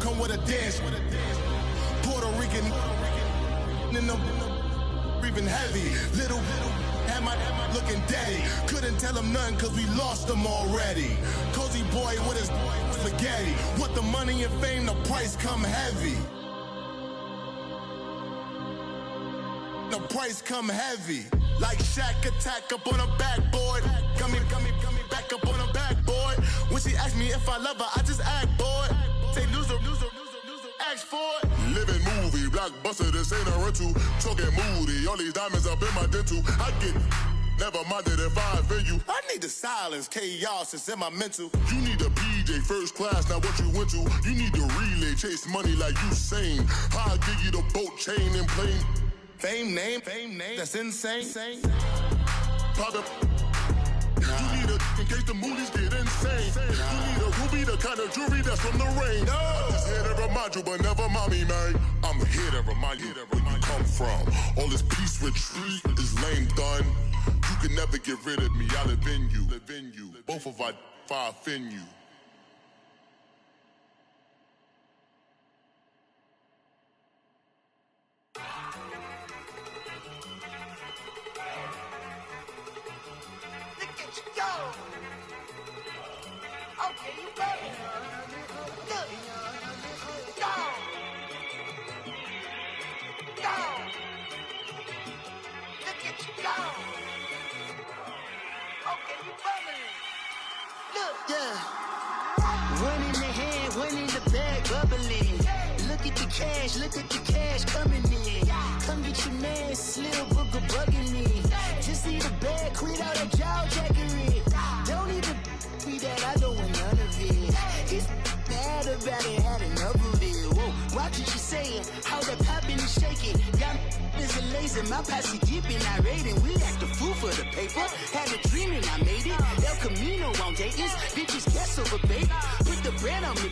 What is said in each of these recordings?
come with a dance. Puerto Rican in the breathing heavy. Little had my looking daddy. Couldn't tell him nothing cause we lost him already. Cozy boy with his spaghetti. With the money and fame, the price come heavy. The price come heavy. Like Shaq attack up on a backboard. Gummy back up on a backboard. When she asked me if I love her, I just act bored. Say loser, ask for it. Living movie, blockbuster, this ain't a rental. Talking moody, all these diamonds up in my dental. I get never minded if I offend you. I need the silence, chaos is in my mental. You need a PJ, first class, not what you went to. You need the relay, chase money like you sane. I'll give you the boat, chain, and plane. Fame name, that's insane. Pop it. You need a, in case the movies get insane. You need a ruby, the kind of jewelry that's from the rain. I'm just here to remind you, but never mommy, man. I'm here to remind you where you come from. All this peace retreat is lame done. You can never get rid of me, I live in you. Both of our fire offend you. Look at the cash coming in. Come get your man, Slim Booger bugging me. Just see the bag, quit all that jaw jackery. Don't even be that, I don't want none of it. He's mad about it, had enough of it. Whoa, watch what you saying, how that poppin' and shaking. Got is a laser, my posse deep and irate, and we act a fool for the paper. Had a dream and I made it. El Camino on Dayton's, bitches guess over baby. Put the bread on me.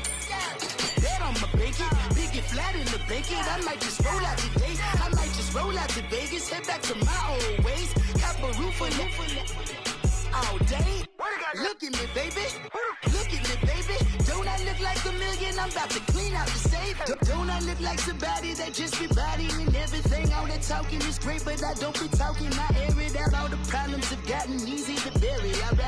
Bet on my bacon, big and flat in the bacon. I might just roll out today. I might just roll out to Vegas, head back to my old ways. Cop a roof for all day. Look at me, baby. Look at me, baby. Don't I look like a million? I'm about to clean out the safe. Don't I look like somebody that just be bodying everything? All that talking is great, but I don't be talking. I air it out. All the problems have gotten easy to bury. I'd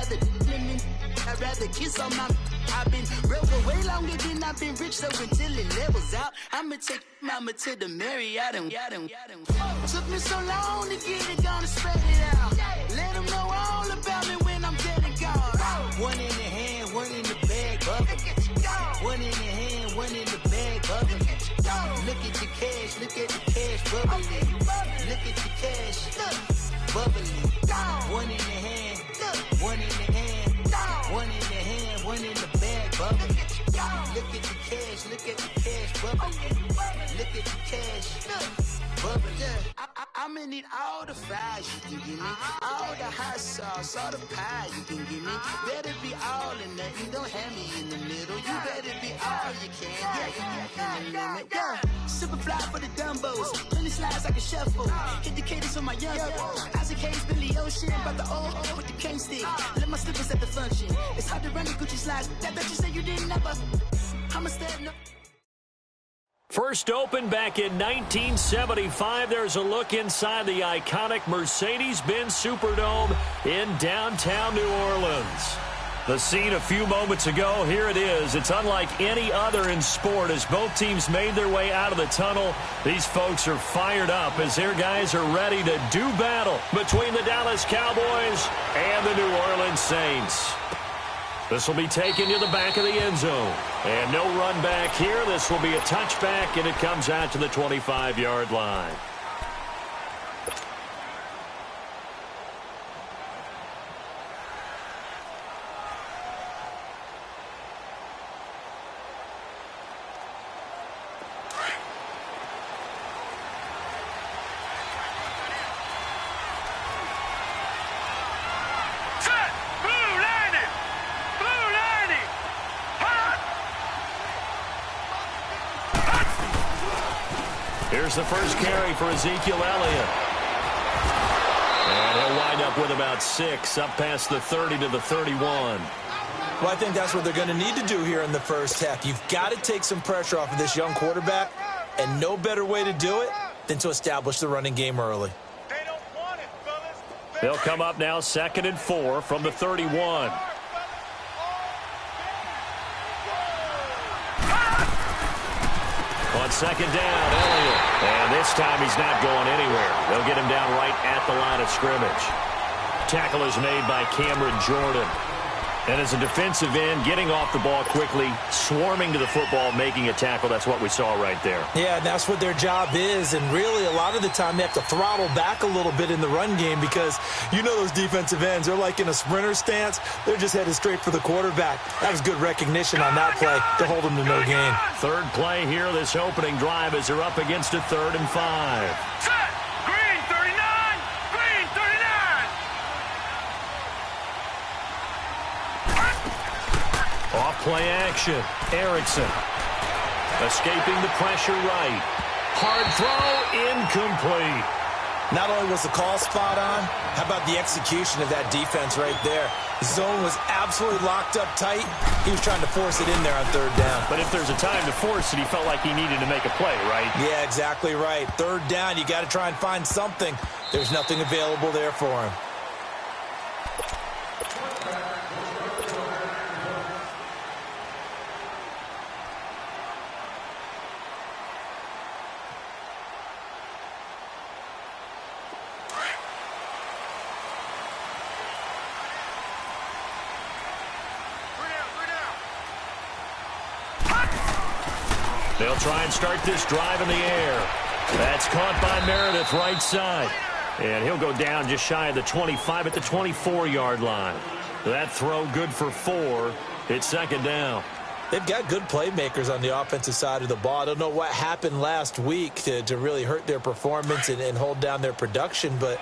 rather kiss on my. I've been broke way longer than I've been rich, so until it levels out, I'ma take mama to the Marriott and took me so long to get it, gonna spread it out. Let them know all about me when I'm dead and gone. One in the hand, one in the bag, bubble. One in the hand, one in the bag, bubble. Look at the cash, bubbling. Look at the cash, bubbling. One in the hand, one in the hand, one in the hand, one in the bag, bubbling. Look at the cash, bubbling. Look at the cash, bubbling. I'ma need all the fries you can give me, all the hot sauce, all the pie you can give me. Better be all or nothing, don't have me in the middle. You better be all you can, yeah. Super fly for the Dumbos, plenty slides like a shuffle. Hit the cadence for my young Isaac Hayes, Billy Ocean, about the old with the cane stick. Let my slippers at the function. It's hard to run the Gucci slides. That bet you say you didn't never. I'ma step no. First opened back in 1975. There's a look inside the iconic Mercedes-Benz Superdome in downtown New Orleans. The scene a few moments ago, here it is. It's unlike any other in sport as both teams made their way out of the tunnel. These folks are fired up as their guys are ready to do battle between the Dallas Cowboys and the New Orleans Saints. This will be taken to the back of the end zone. And no run back here. This will be a touchback, and it comes out to the 25-yard line. Here's the first carry for Ezekiel Elliott. And he'll wind up with about 6, up past the 30 to the 31. Well, I think that's what they're going to need to do here in the first half. You've got to take some pressure off of this young quarterback, and no better way to do it than to establish the running game early. They don't want it, fellas. They'll come up now 2nd and 4 from the 31. On 2nd down, Elliott. And this time he's not going anywhere. They'll get him down right at the line of scrimmage. Tackle is made by Cameron Jordan. And as a defensive end, getting off the ball quickly, swarming to the football, making a tackle, that's what we saw right there. Yeah, and that's what their job is. And really, a lot of the time, they have to throttle back a little bit in the run game because you know those defensive ends, they're like in a sprinter stance. They're just headed straight for the quarterback. That was good recognition on that play to hold them to no gain. Third play here, this opening drive, as they're up against a 3rd and 5. Set. Green 39. Green 39. Off play action. Erickson. Escaping the pressure right. Hard throw, incomplete. Not only was the call spot on, how about the execution of that defense right there? The zone was absolutely locked up tight. He was trying to force it in there on 3rd down. But if there's a time to force it, he felt like he needed to make a play, right? Yeah, exactly right. 3rd down, you got to try and find something. There's nothing available there for him. They'll try and start this drive in the air. That's caught by Meredith right side. And he'll go down just shy of the 25 at the 24-yard line. That throw good for 4. It's 2nd down. They've got good playmakers on the offensive side of the ball. I don't know what happened last week to really hurt their performance and hold down their production, but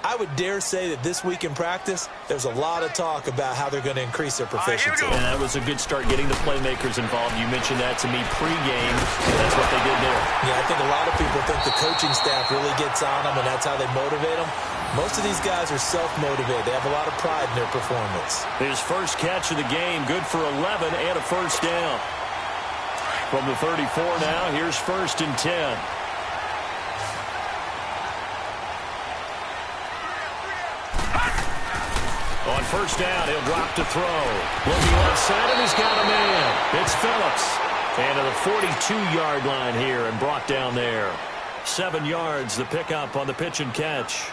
I would dare say that this week in practice, there's a lot of talk about how they're going to increase their proficiency. And that was a good start getting the playmakers involved. You mentioned that to me pregame. That's what they did there. Yeah, I think a lot of people think the coaching staff really gets on them, and that's how they motivate them. Most of these guys are self-motivated. They have a lot of pride in their performance. His first catch of the game, good for 11 and a 1st down. From the 34 now, here's 1st and 10. On 1st down, he'll drop to throw. Looking left side, and he's got a man. It's Phillips. And to the 42-yard line here and brought down there. 7 yards, the pickup on the pitch and catch.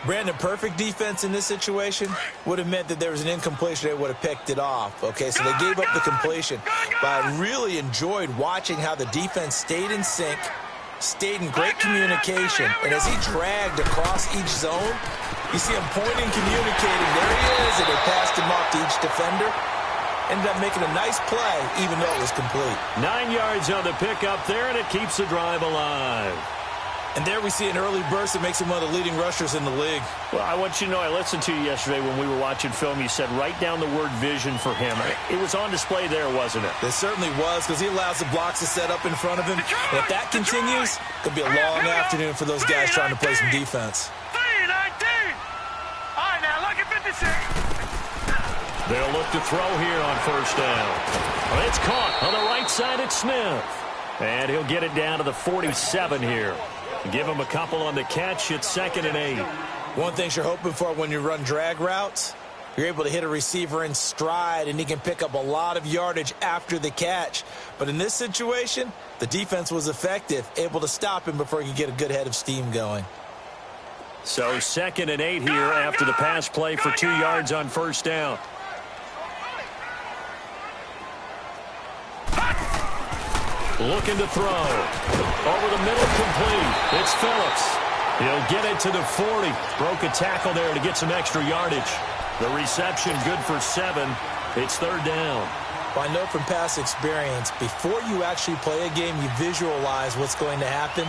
Brandon, perfect defense in this situation would have meant that there was an incompletion. They would have picked it off. Okay, so they gave up the completion. But I really enjoyed watching how the defense stayed in sync, stayed in great communication. And as he dragged across each zone, you see him pointing, communicating. There he is, and they passed him off to each defender. Ended up making a nice play, even though it was complete. 9 yards on the pickup there, and it keeps the drive alive. And there we see an early burst that makes him one of the leading rushers in the league. Well, I want you to know, I listened to you yesterday when we were watching film. You said write down the word vision for him. It was on display there, wasn't it? It certainly was, because he allows the blocks to set up in front of him. And if that continues, it could be a long afternoon for those guys trying to play some defense. 3-19. All right, now look at 56. They'll look to throw here on 1st down. Well, it's caught on the right side at Smith. And he'll get it down to the 47 here. Give him a couple on the catch. It's 2nd and 8. One thing you're hoping for when you run drag routes, you're able to hit a receiver in stride, and he can pick up a lot of yardage after the catch. But in this situation, the defense was effective, able to stop him before he could get a good head of steam going. So 2nd and 8 here after the pass play for 2 yards on 1st down. Looking to throw. Over the middle, complete. It's Phillips. He'll get it to the 40. Broke a tackle there to get some extra yardage. The reception good for 7. It's 3rd down. Well, I know from past experience, before you actually play a game, you visualize what's going to happen.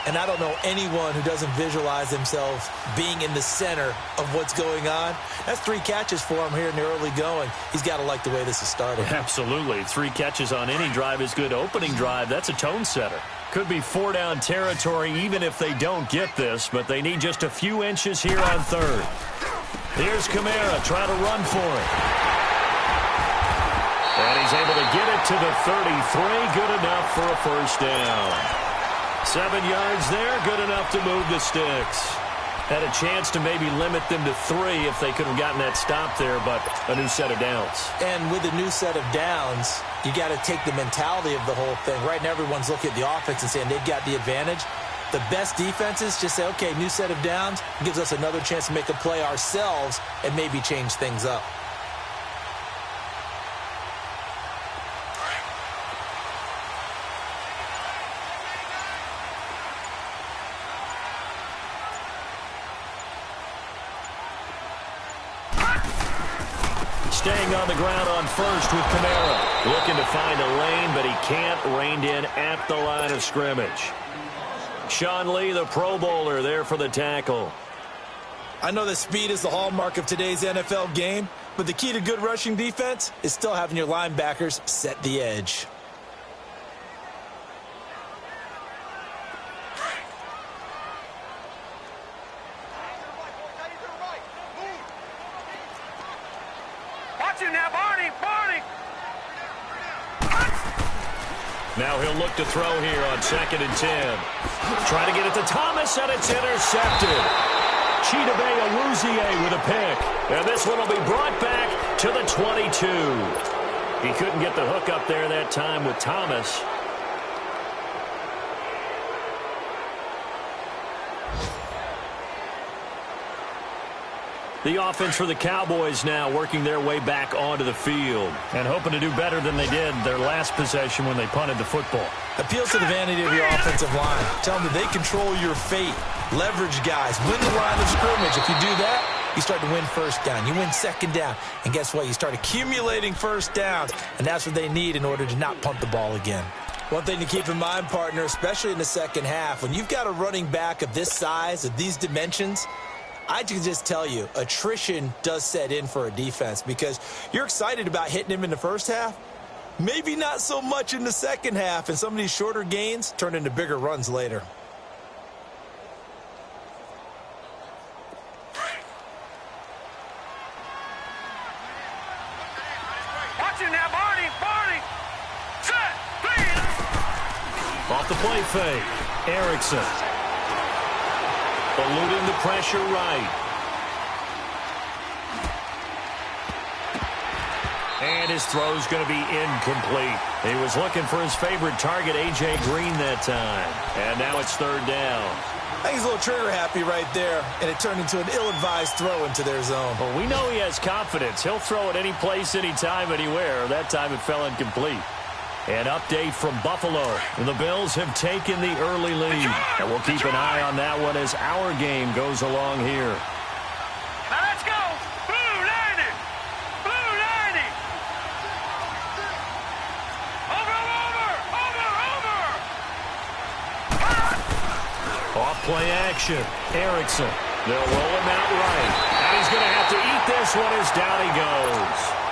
And I don't know anyone who doesn't visualize themselves being in the center of what's going on. That's 3 catches for him here in the early going. He's got to like the way this is started. Absolutely. 3 catches on any drive is good. Opening drive, that's a tone setter. Could be 4-down territory even if they don't get this, but they need just a few inches here on 3rd. Here's Kamara trying to run for it. And he's able to get it to the 33. Good enough for a first down. 7 yards there. Good enough to move the sticks. Had a chance to maybe limit them to 3 if they could have gotten that stop there, but a new set of downs. And with a new set of downs, you got to take the mentality of the whole thing. Right now, everyone's looking at the offense and saying they've got the advantage. The best defenses just say, okay, new set of downs gives us another chance to make a play ourselves and maybe change things up. Staying on the ground on first with Kamara. Looking to find a lane, but he can't. Reined in at the line of scrimmage. Sean Lee, the Pro Bowler, there for the tackle. I know that speed is the hallmark of today's NFL game, but the key to good rushing defense is still having your linebackers set the edge. Now he'll look to throw here on 2nd and 10. Trying to get it to Thomas, and it's intercepted. Chidobe Awuzie with a pick. And this one will be brought back to the 22. He couldn't get the hook up there that time with Thomas. The offense for the Cowboys now working their way back onto the field and hoping to do better than they did their last possession when they punted the football. Appeals to the vanity of your offensive line. Tell them that they control your fate. Leverage guys. Win the line of scrimmage. If you do that, you start to win first down. You win second down. And guess what? You start accumulating first downs. And that's what they need in order to not punt the ball again. One thing to keep in mind, partner, especially in the second half, when you've got a running back of this size, of these dimensions, I can just tell you, attrition does set in for a defense because you're excited about hitting him in the first half. Maybe not so much in the second half, and some of these shorter gains turn into bigger runs later. Watch it now, Barney. Set, please. Off the play fake, Erickson. Eluding the pressure right. And his throw's going to be incomplete. He was looking for his favorite target, A.J. Green, that time. And now it's 3rd down. I think he's a little trigger happy right there, and it turned into an ill-advised throw into their zone. Well, we know he has confidence. He'll throw it any place, anytime, anywhere. That time it fell incomplete. An update from Buffalo. The Bills have taken the early lead. And we'll keep an eye on that one as our game goes along here. Now let's go. Blue 90. Blue 90. Over. Off play action. Erickson. They'll roll him out right. And he's going to have to eat this one as down he goes.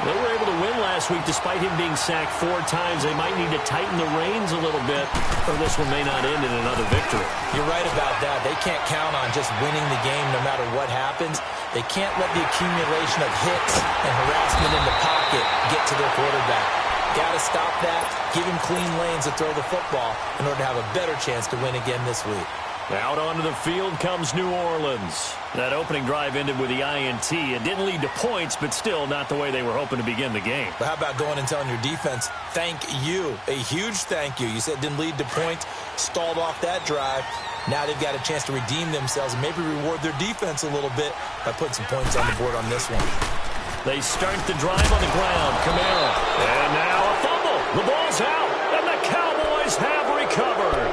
They were able to win last week despite him being sacked 4 times. They might need to tighten the reins a little bit, or this one may not end in another victory. You're right about that. They can't count on just winning the game no matter what happens. They can't let the accumulation of hits and harassment in the pocket get to their quarterback. Got to stop that, give him clean lanes to throw the football in order to have a better chance to win again this week. Out onto the field comes New Orleans. That opening drive ended with the INT. It didn't lead to points, but still not the way they were hoping to begin the game. But how about going and telling your defense, thank you, a huge thank you. You said it didn't lead to points, stalled off that drive. Now they've got a chance to redeem themselves and maybe reward their defense a little bit by putting some points on the board on this one. They start the drive on the ground. Kamara. And now a fumble. The ball's out, and the Cowboys have recovered.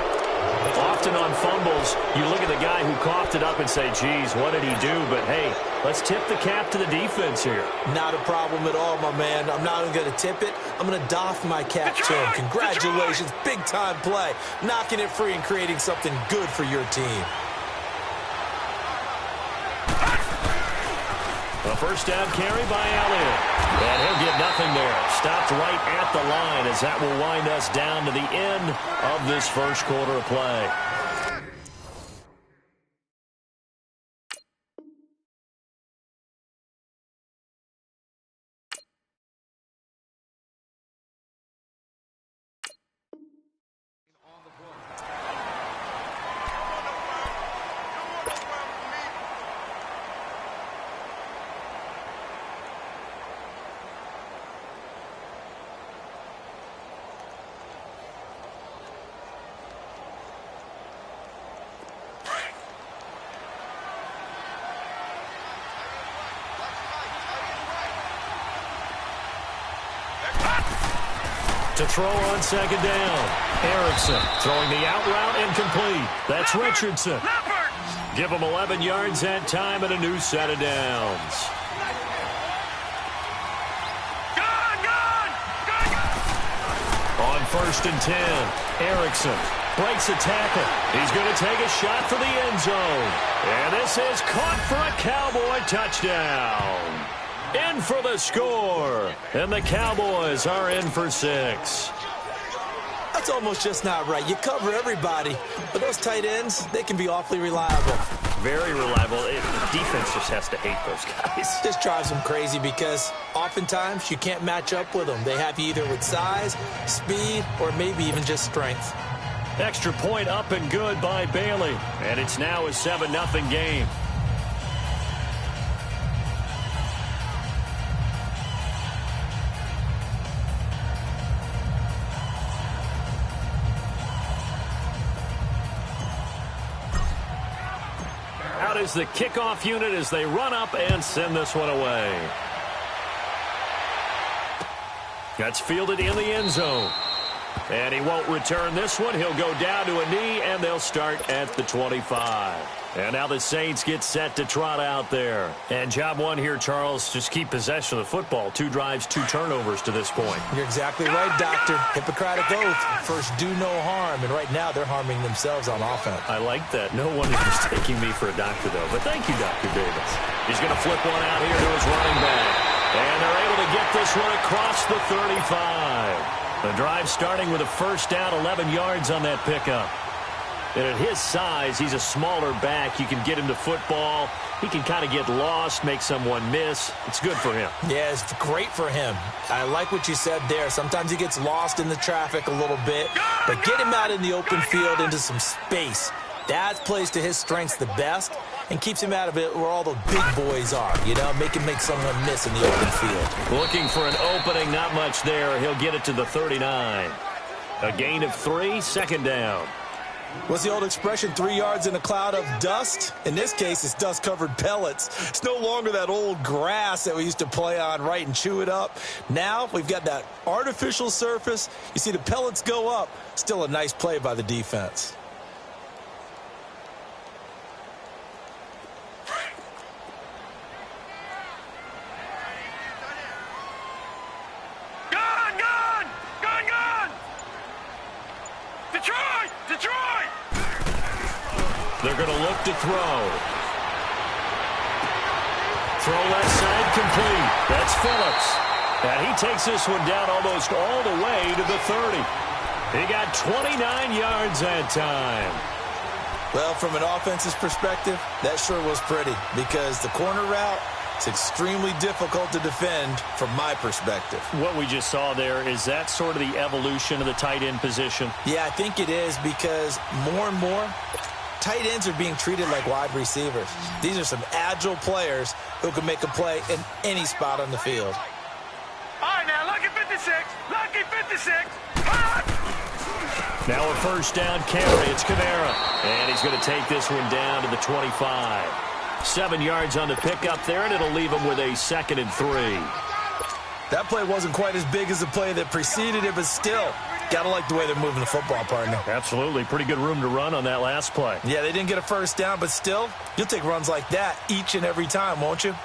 Often on fumbles, you look at the guy who coughed it up and say, geez, what did he do? But, hey, let's tip the cap to the defense here. Not a problem at all, my man. I'm not even going to tip it. I'm going to doff my cap to him. Congratulations, big-time play. Knocking it free and creating something good for your team. A first down carry by Elliott. And he'll get nothing there. Stopped right at the line as that will wind us down to the end of this first quarter of play. To throw on second down. Erickson throwing the out route incomplete. That's Richardson. Give him 11 yards that time and a new set of downs. On 1st and 10, Erickson breaks a tackle. He's going to take a shot for the end zone. And this is caught for a Cowboy touchdown. In for the score. And the Cowboys are in for 6. That's almost just not right. You cover everybody, but those tight ends, they can be awfully reliable. Very reliable. The defense just has to hate those guys. This drives them crazy because oftentimes you can't match up with them. They have you either with size, speed, or maybe even just strength. Extra point up and good by Bailey. And it's now a 7-0 game. Out is the kickoff unit as they run up and send this one away. That's fielded in the end zone. And he won't return this one. He'll go down to a knee, and they'll start at the 25. And now the Saints get set to trot out there. And job one here, Charles, just keep possession of the football. 2 drives, 2 turnovers to this point. You're exactly right, Doctor. Hippocratic oath. First, do no harm. And right now, they're harming themselves on offense. I like that. No one is mistaking me for a doctor, though. But thank you, Dr. Davis. He's going to flip one out here to his running back. And they're able to get this one across the 35. The drive starting with a first down, 11 yards on that pickup. And at his size, he's a smaller back. You can get him to football. He can kind of get lost, make someone miss. It's good for him. Yeah, it's great for him. I like what you said there. Sometimes he gets lost in the traffic a little bit. But get him out in the open field into some space. That plays to his strengths the best and keeps him out of it where all the big boys are, you know, make someone miss in the open field. Looking for an opening, not much there. He'll get it to the 39. A gain of 3, second down. What's the old expression, 3 yards in a cloud of dust? In this case, it's dust-covered pellets. It's no longer that old grass that we used to play on, right, and chew it up. Now we've got that artificial surface. You see the pellets go up. Still a nice play by the defense. They're going to look to throw. Throw left side complete. That's Phillips. And he takes this one down almost all the way to the 30. He got 29 yards that time. Well, from an offense's perspective, that sure was pretty because the corner route is extremely difficult to defend from my perspective. What we just saw there, is that sort of the evolution of the tight end position? Yeah, I think it is because more and more tight ends are being treated like wide receivers. These are some agile players who can make a play in any spot on the field. All right, now, lucky 56. Lucky 56. Now a first down carry. It's Kamara. And he's going to take this one down to the 25. 7 yards on the pickup there, and it'll leave him with a 2nd and 3. That play wasn't quite as big as the play that preceded it, but still, gotta like the way they're moving the football, partner. Absolutely. Pretty good room to run on that last play. Yeah, they didn't get a first down, but still, you'll take runs like that each and every time, won't you?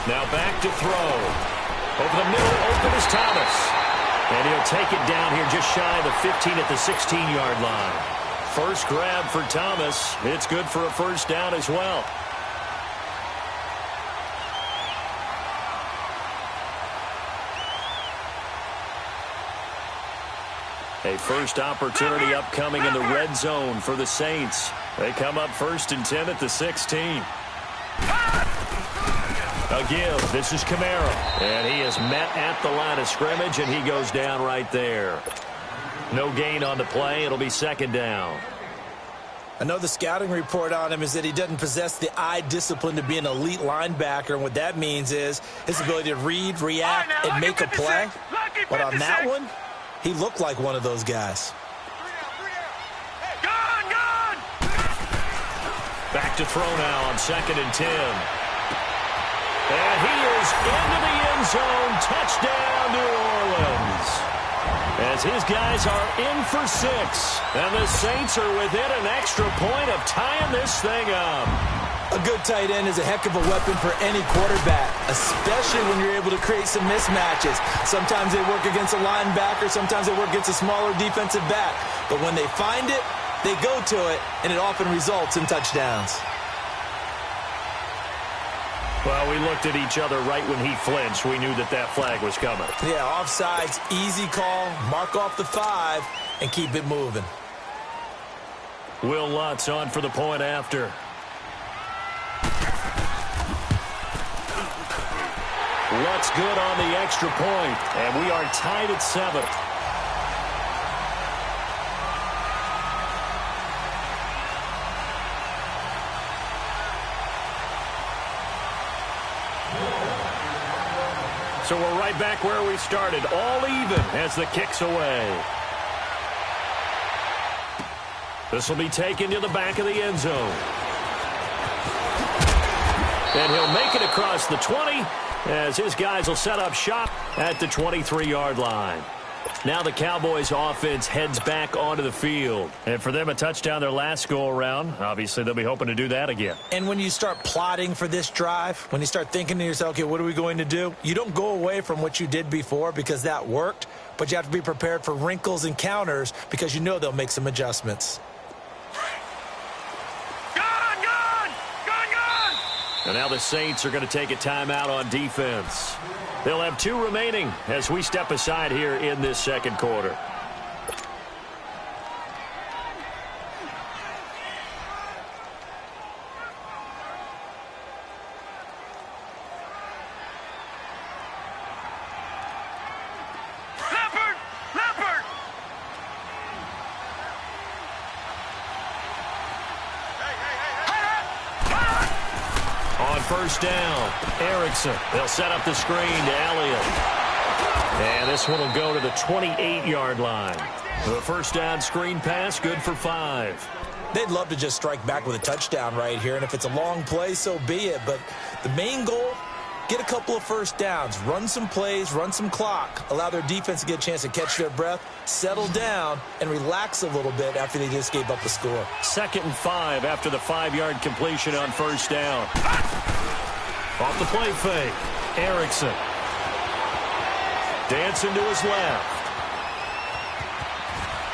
Now back to throw. Over the middle, open is Thomas. And he'll take it down here just shy of the 15 at the 16-yard line. First grab for Thomas. It's good for a first down as well. A first opportunity upcoming in the red zone for the Saints. They come up 1st and 10 at the 16. A give. This is Kamara. And he is met at the line of scrimmage, and he goes down right there. No gain on the play. It'll be 2nd down. I know the scouting report on him is that he doesn't possess the eye discipline to be an elite linebacker, and what that means is his ability to read, react, and make a play. But on that one, He looked like one of those guys. Gone! Back to throw now on 2nd and 10. And he is into the end zone. Touchdown, New Orleans. As his guys are in for 6. And the Saints are within an extra point of tying this thing up. A good tight end is a heck of a weapon for any quarterback, especially when you're able to create some mismatches. Sometimes they work against a linebacker, sometimes they work against a smaller defensive back. But when they find it, they go to it, and it often results in touchdowns. Well, we looked at each other right when he flinched. We knew that that flag was coming. Yeah, offsides, easy call, mark off the 5, and keep it moving. Will Lutz on for the point after. Lutz good on the extra point, and we are tied at 7. So we're right back where we started, all even as the kick's away. This will be taken to the back of the end zone. And he'll make it across the 20 as his guys will set up shop at the 23-yard line. Now the Cowboys offense heads back onto the field. And for them, a touchdown their last go-around. Obviously, they'll be hoping to do that again. And when you start plotting for this drive, when you start thinking to yourself, okay, what are we going to do? You don't go away from what you did before because that worked, but you have to be prepared for wrinkles and counters because you know they'll make some adjustments. And now the Saints are going to take a timeout on defense. They'll have 2 remaining as we step aside here in this second quarter. First down, Erickson. They'll set up the screen to Elliott. And this one will go to the 28-yard line. The first down screen pass, good for 5. They'd love to just strike back with a touchdown right here, and if it's a long play, so be it. But the main goal, get a couple of first downs, run some plays, run some clock, allow their defense to get a chance to catch their breath, settle down, and relax a little bit after they just gave up the score. 2nd and 5 after the 5-yard completion on first down. Off the play fake, Erickson. Dancing to his left.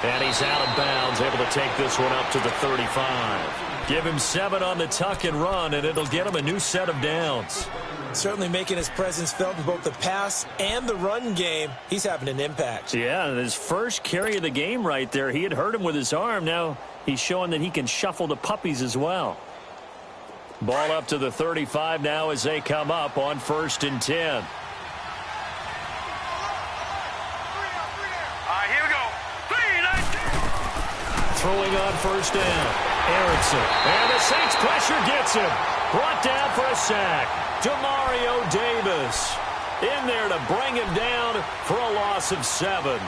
And he's out of bounds, able to take this one up to the 35. Give him 7 on the tuck and run, and it'll get him a new set of downs. Certainly making his presence felt in both the pass and the run game. He's having an impact. Yeah, his first carry of the game right there, he had hurt him with his arm. Now he's showing that he can shuffle the puppies as well. Ball up to the 35 now as they come up on 1st and 10. Here we go. 3-19. Throwing on first down, Erickson. And the Saints pressure gets him. Brought down for a sack. Demario Davis in there to bring him down for a loss of 7.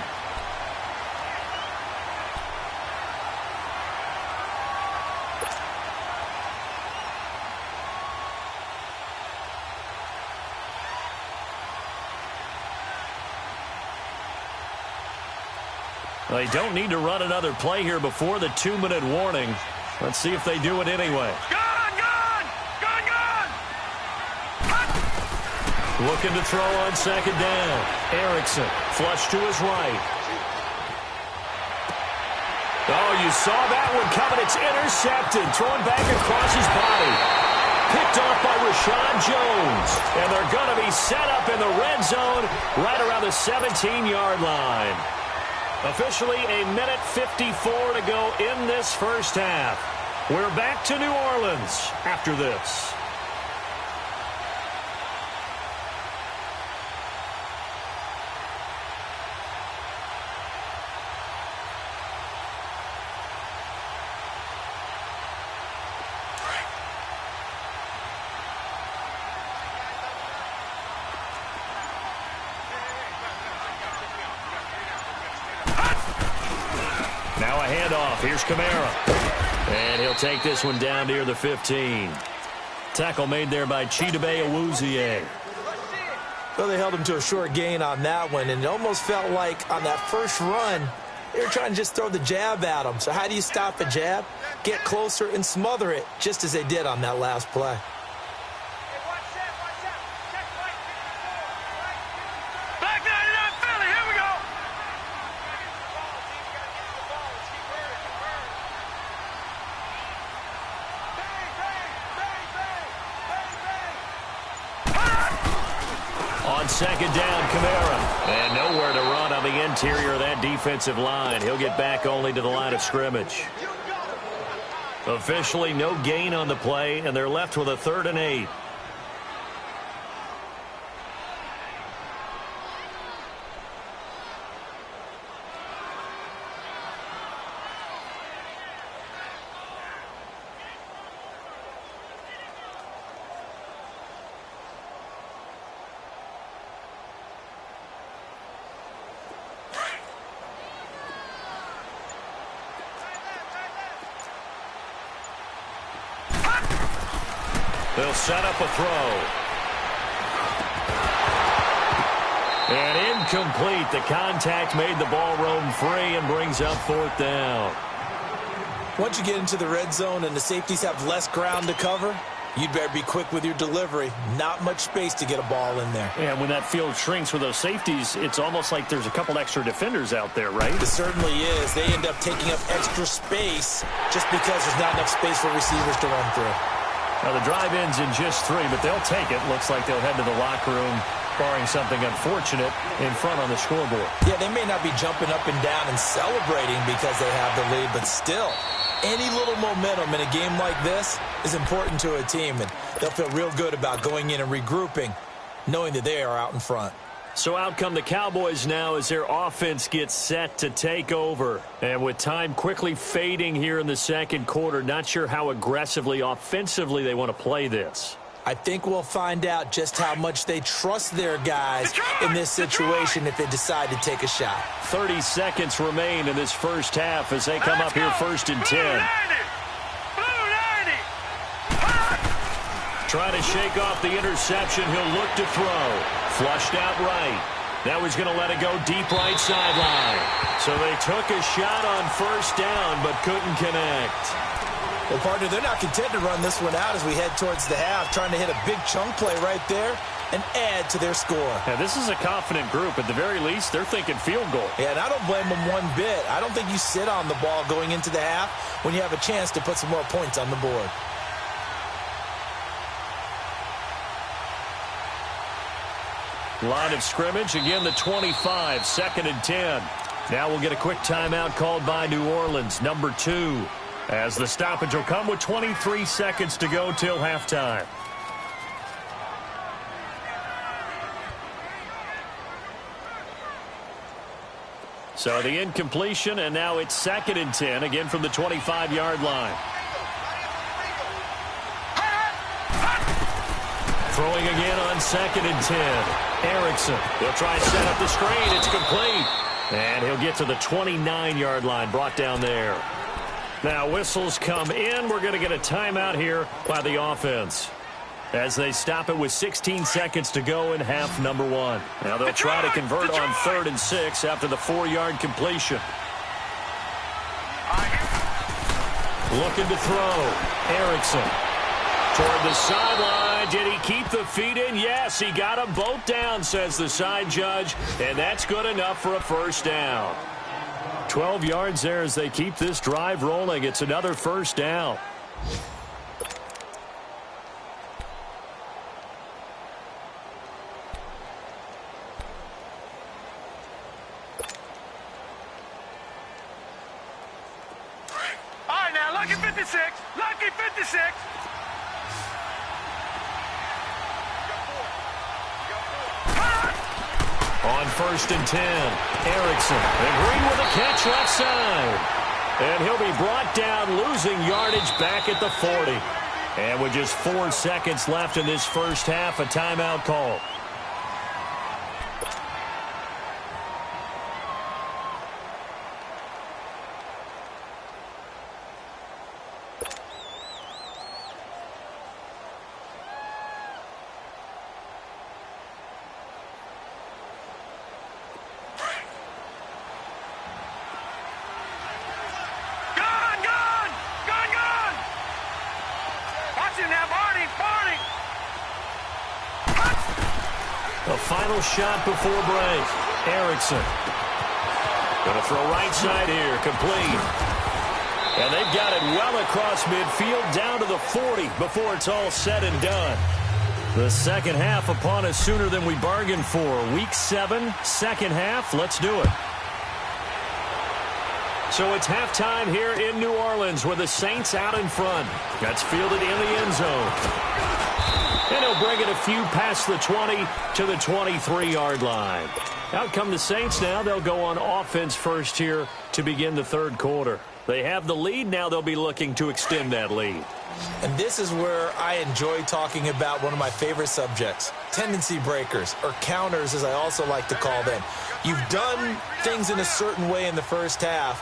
They don't need to run another play here before the 2-minute warning. Let's see if they do it anyway. Gone! Looking to throw on 2nd down. Erickson, flush to his right. Oh, you saw that one coming. It's intercepted. Thrown back across his body. Picked off by Rashad Jones. And they're going to be set up in the red zone right around the 17-yard line. Officially a minute 54 to go in this first half. We're back to New Orleans after this. off. Here's Kamara. And he'll take this one down near the 15. Tackle made there by Chidobe Awuzie. Well, they held him to a short gain on that one, and it almost felt like on that first run, they were trying to just throw the jab at him. So how do you stop a jab? Get closer and smother it, just as they did on that last play. Back 99 Philly, here we go. On second down, Kamara. And nowhere to run on the interior of that defensive line. He'll get back only to the line of scrimmage. Officially no gain on the play, and they're left with a 3rd and 8. They'll set up a throw. And incomplete. The contact made the ball roam free and brings up 4th down. Once you get into the red zone and the safeties have less ground to cover, you'd better be quick with your delivery. Not much space to get a ball in there. And when that field shrinks with those safeties, it's almost like there's a couple extra defenders out there, right? It certainly is. They end up taking up extra space just because there's not enough space for receivers to run through. Now, the drive ends in just 3, but they'll take it. Looks like they'll head to the locker room, barring something unfortunate in front on the scoreboard. Yeah, they may not be jumping up and down and celebrating because they have the lead, but still, any little momentum in a game like this is important to a team, and they'll feel real good about going in and regrouping, knowing that they are out in front. So out come the Cowboys now as their offense gets set to take over. And with time quickly fading here in the second quarter, not sure how aggressively, offensively they want to play this. I think we'll find out just how much they trust their guys in this situation if they decide to take a shot. 30 seconds remain in this first half as they come up here 1st and 10. Trying to shake off the interception. He'll look to throw. Flushed out right. Now he's going to let it go deep right sideline. So they took a shot on 1st down but couldn't connect. Well, partner, they're not content to run this one out as we head towards the half, trying to hit a big chunk play right there and add to their score. Now, this is a confident group. At the very least, they're thinking field goal. Yeah, and I don't blame them one bit. I don't think you sit on the ball going into the half when you have a chance to put some more points on the board. Line of scrimmage, again the 25, 2nd and 10. Now we'll get a quick timeout called by New Orleans, number 2. As the stoppage will come with 23 seconds to go till halftime. So the incompletion, and now it's 2nd and 10, again from the 25-yard line. Throwing again on 2nd and 10. Erickson, he'll try and set up the screen. It's complete. And he'll get to the 29-yard line, brought down there. Now whistles come in. We're going to get a timeout here by the offense as they stop it with 16 seconds to go in half number 1. Now they'll try to convert on 3rd and 6 after the 4-yard completion. Looking to throw. Erickson toward the sideline. Did he keep the feet in? Yes, he got them both down, says the side judge, and that's good enough for a 1st down. 12 yards there as they keep this drive rolling. It's another 1st down. All right, now, lucky 56. Lucky 56. On 1st and 10, Erickson. And Green with a catch left side. And he'll be brought down, losing yardage back at the 40. And with just 4 seconds left in this first half, a timeout call. final shot before break. Erickson. Going to throw right side here. Complete. And they've got it well across midfield down to the 40 before it's all said and done. The second half upon us sooner than we bargained for. Week 7, second half. Let's do it. So it's halftime here in New Orleans with the Saints out in front. That's fielded in the end zone. And he'll bring it a few past the 20 to the 23-yard line. Out come the Saints now. They'll go on offense first here to begin the third quarter. They have the lead. Now they'll be looking to extend that lead. And this is where I enjoy talking about one of my favorite subjects, tendency breakers, or counters as I also like to call them. You've done things in a certain way in the first half,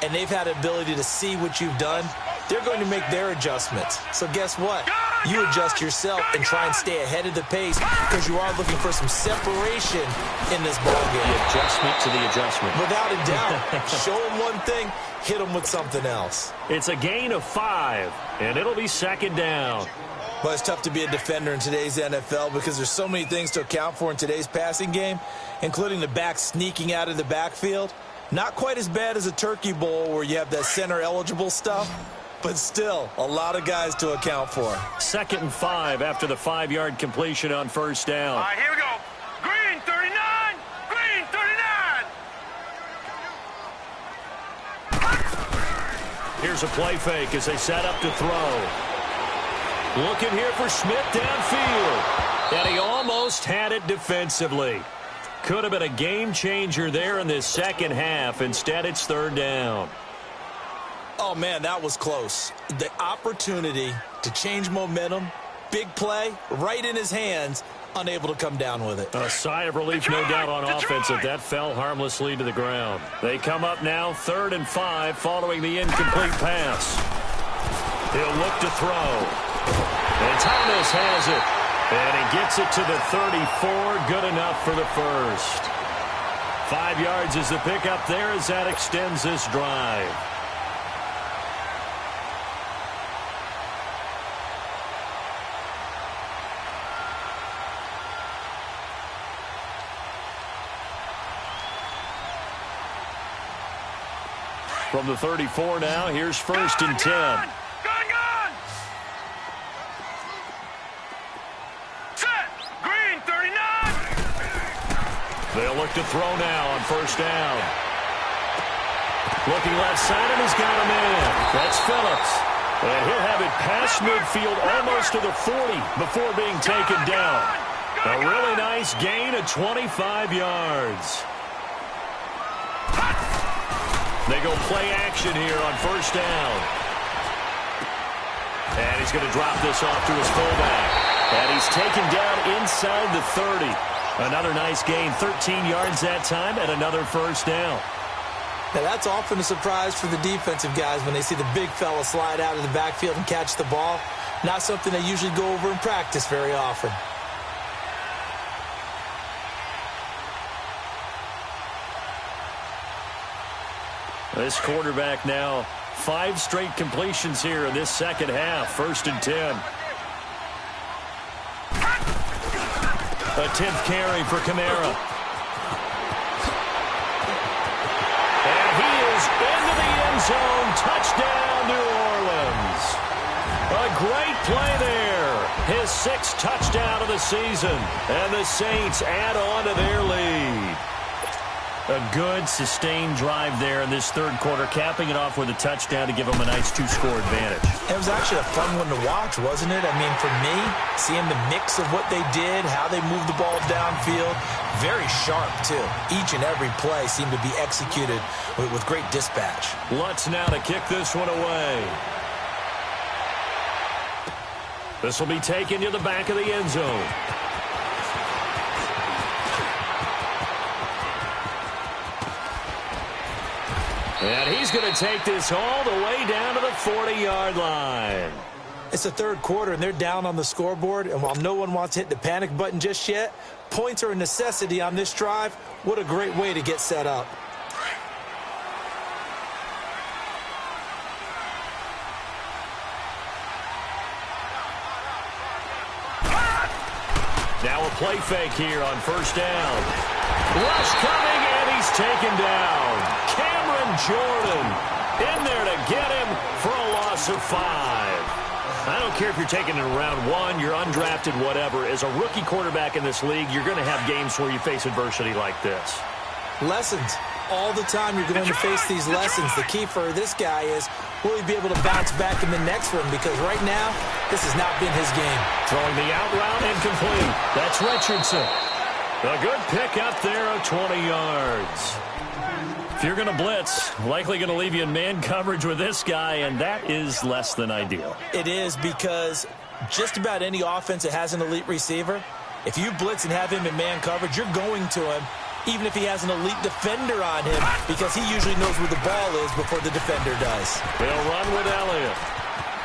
and they've had the ability to see what you've done. They're going to make their adjustments. So guess what? You adjust yourself and try and stay ahead of the pace because you are looking for some separation in this ballgame. The adjustment to the adjustment. Without a doubt. Show them one thing, hit them with something else. It's a gain of 5, and it'll be second down. Well, it's tough to be a defender in today's NFL because there's so many things to account for in today's passing game, including the back sneaking out of the backfield. Not quite as bad as a turkey bowl where you have that center-eligible stuff, but still a lot of guys to account for. 2nd and 5 after the 5-yard completion on first down. All right, here we go. Green 39. Green 39. Here's a play fake as they set up to throw. Looking here for Smith downfield. And he almost had it defensively. Could have been a game changer there in this second half. Instead, it's third down. Oh, man, that was close. The opportunity to change momentum, big play, right in his hands, unable to come down with it. A sigh of relief, no doubt, on offense that that fell harmlessly to the ground. They come up now 3rd and 5 following the incomplete pass. He'll look to throw. And Thomas has it. And he gets it to the 34. Good enough for the first. 5 yards is the pickup there as that extends this drive. From the 34 now, here's 1st and 10. Gun! Set! Green 39! They'll look to throw now on first down. Looking left side, and he's got him in. That's Phillips. And he'll have it past midfield almost to the 40 before being taken down. A really nice gain of 25 yards. They go play action here on first down. And he's going to drop this off to his fullback. And he's taken down inside the 30. Another nice gain, 13 yards that time, and another first down. Now, that's often a surprise for the defensive guys when they see the big fella slide out of the backfield and catch the ball. Not something they usually go over in practice very often. This quarterback now 5 straight completions here in this second half. 1st and 10. A 10th carry for Kamara. And he is into the end zone. Touchdown, New Orleans. A great play there. His 6th touchdown of the season. And the Saints add on to their lead. A good, sustained drive there in this third quarter, capping it off with a touchdown to give them a nice 2-score advantage. It was actually a fun one to watch, wasn't it? I mean, for me, seeing the mix of what they did, how they moved the ball downfield, very sharp, too. Each and every play seemed to be executed with great dispatch. Lutz now to kick this one away. This will be taken to the back of the end zone. And he's going to take this all the way down to the 40-yard line. It's the third quarter, and they're down on the scoreboard. And while no one wants to hit the panic button just yet, points are a necessity on this drive. What a great way to get set up. Now a play fake here on first down. Rush coming, and he's taken down. Cameron Jordan in there to get him for a loss of 5. I don't care if you're taking it in round 1, you're undrafted, whatever. As a rookie quarterback in this league, you're going to have games where you face adversity like this. Lessons. All the time you're going to face these lessons. The key for this guy is, will he be able to bounce back in the next one? Because right now, this has not been his game. Throwing the out route incomplete. That's Richardson. A good pick up there of 20 yards. If you're going to blitz, likely going to leave you in man coverage with this guy, and that is less than ideal. It is, because just about any offense that has an elite receiver, if you blitz and have him in man coverage, you're going to him, even if he has an elite defender on him, because he usually knows where the ball is before the defender does. They'll run with Elliott.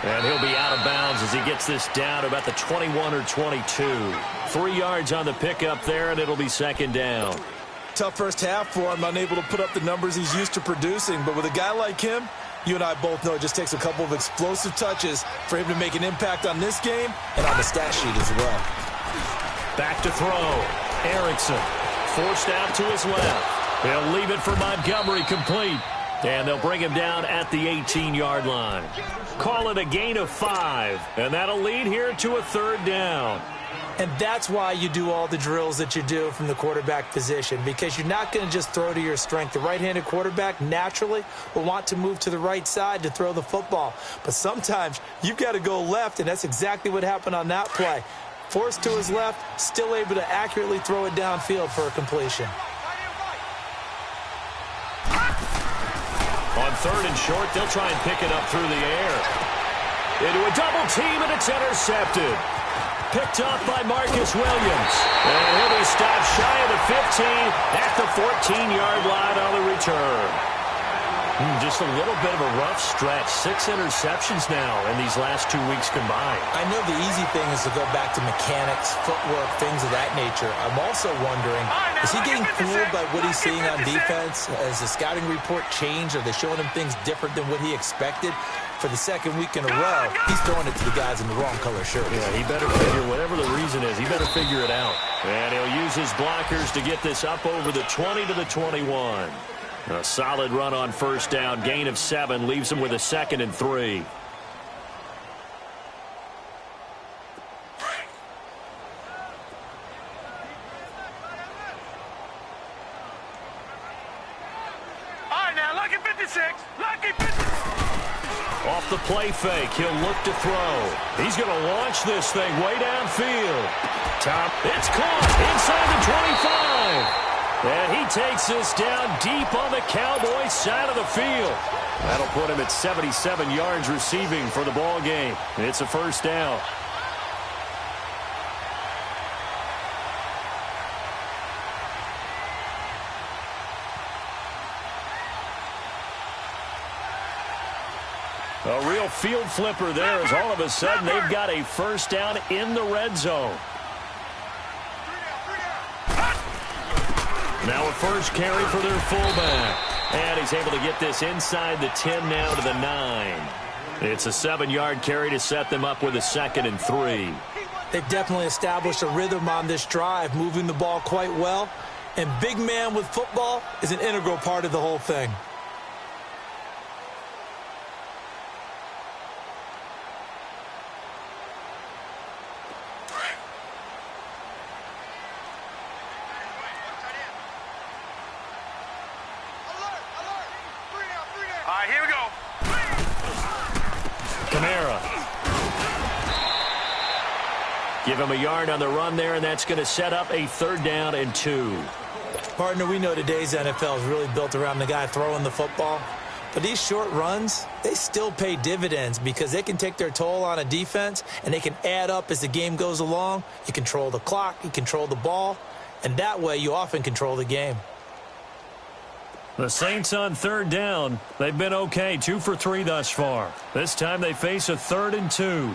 And he'll be out of bounds as he gets this down to about the 21 or 22. 3 yards on the pickup there, and it'll be second down. Tough first half for him, unable to put up the numbers he's used to producing. But with a guy like him, you and I both know it just takes a couple of explosive touches for him to make an impact on this game and on the stat sheet as well. Back to throw. Erickson forced out to his left. He'll leave it for Montgomery complete. And they'll bring him down at the 18-yard line. Call it a gain of 5. And that'll lead here to a third down. And that's why you do all the drills that you do from the quarterback position, because you're not going to just throw to your strength. The right-handed quarterback naturally will want to move to the right side to throw the football. But sometimes you've got to go left, and that's exactly what happened on that play. Forced to his left, still able to accurately throw it downfield for a completion. On third and short, they'll try and pick it up through the air. Into a double team, and it's intercepted. Picked up by Marcus Williams. And he'll be stopped shy of the 15 at the 14-yard line on the return. Just a little bit of a rough stretch. 6 interceptions now in these last 2 weeks combined. I know the easy thing is to go back to mechanics, footwork, things of that nature. I'm also wondering, is he getting fooled by what he's seeing on defense? Has the scouting report changed? Are they showing him things different than what he expected? For the second week in a row, he's throwing it to the guys in the wrong color shirts. Yeah, he better figure, whatever the reason is, he better figure it out. And he'll use his blockers to get this up over the 20 to the 21. A solid run on first down. Gain of 7 leaves him with a 2nd and 3. All right, now, lucky 56. Lucky 56. Off the play fake, he'll look to throw. He's going to launch this thing way downfield. It's caught inside the 25. And he takes this down deep on the Cowboys side of the field. That'll put him at 77 yards receiving for the ball game. It's a first down. A real field flipper there as all of a sudden they've got a first down in the red zone. Now a first carry for their fullback. And he's able to get this inside the 10 now to the 9. It's a 7-yard carry to set them up with a 2nd and 3. They've definitely established a rhythm on this drive, moving the ball quite well. And big man with football is an integral part of the whole thing. Give him a yard on the run there, and that's going to set up a 3rd down and 2. Partner, we know today's NFL is really built around the guy throwing the football. But these short runs, they still pay dividends because they can take their toll on a defense, and they can add up as the game goes along. You control the clock, you control the ball, and that way you often control the game. The Saints on 3rd down. They've been okay, 2 for 3 thus far. This time they face a 3rd and 2.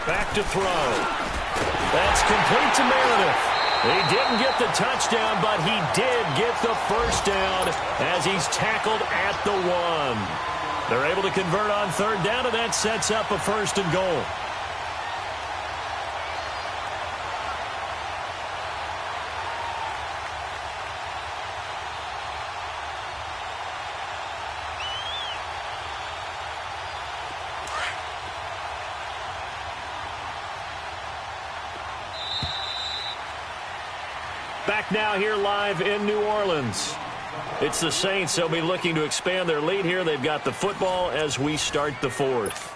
Back to throw. That's complete to Meredith. He didn't get the touchdown, but he did get the first down as he's tackled at the 1. They're able to convert on 3rd down, and that sets up a 1st and goal. Back now here live in New Orleans. It's the Saints. They'll be looking to expand their lead here. They've got the football as we start the fourth.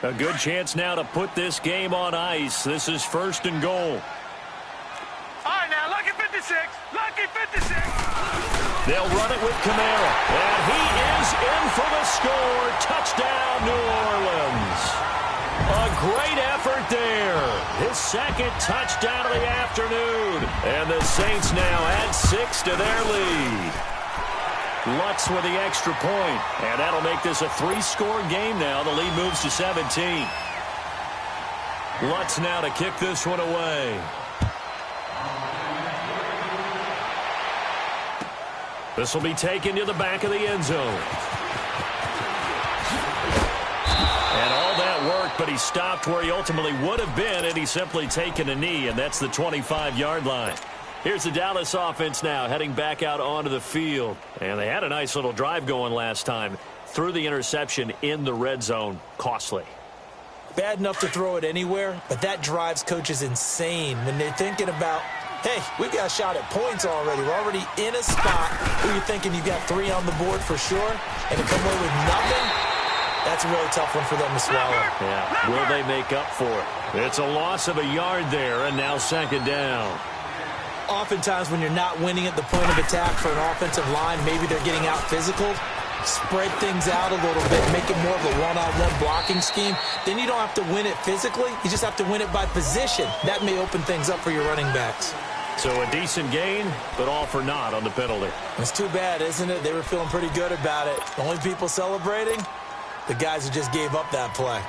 A good chance now to put this game on ice. This is 1st and goal. All right, now, lucky 56. Lucky 56. They'll run it with Kamara. And he is in for the score. Touchdown, New Orleans. A great effort there. His second touchdown of the afternoon. And the Saints now add 6 to their lead. Lutz with the extra point. And that'll make this a 3-score game now. The lead moves to 17. Lutz now to kick this one away. This will be taken to the back of the end zone. And all that work, but he stopped where he ultimately would have been, and he's simply taken a knee, and that's the 25-yard line. Here's the Dallas offense now heading back out onto the field. And they had a nice little drive going last time. Threw the interception in the red zone. Costly. Bad enough to throw it anywhere, but that drives coaches insane when they're thinking about, hey, we've got a shot at points already. We're already in a spot where you're thinking you've got 3 on the board for sure, and to come away with nothing, that's a really tough one for them to swallow. Yeah, will they make up for it? It's a loss of a yard there, and now 2nd down. Oftentimes when you're not winning at the point of attack for an offensive line, maybe they're getting out physical, spread things out a little bit, make it more of a one-on-one blocking scheme. Then you don't have to win it physically. You just have to win it by position. That may open things up for your running backs. So a decent gain, but all for naught on the penalty. It's too bad, isn't it? They were feeling pretty good about it. The only people celebrating, the guys who just gave up that play.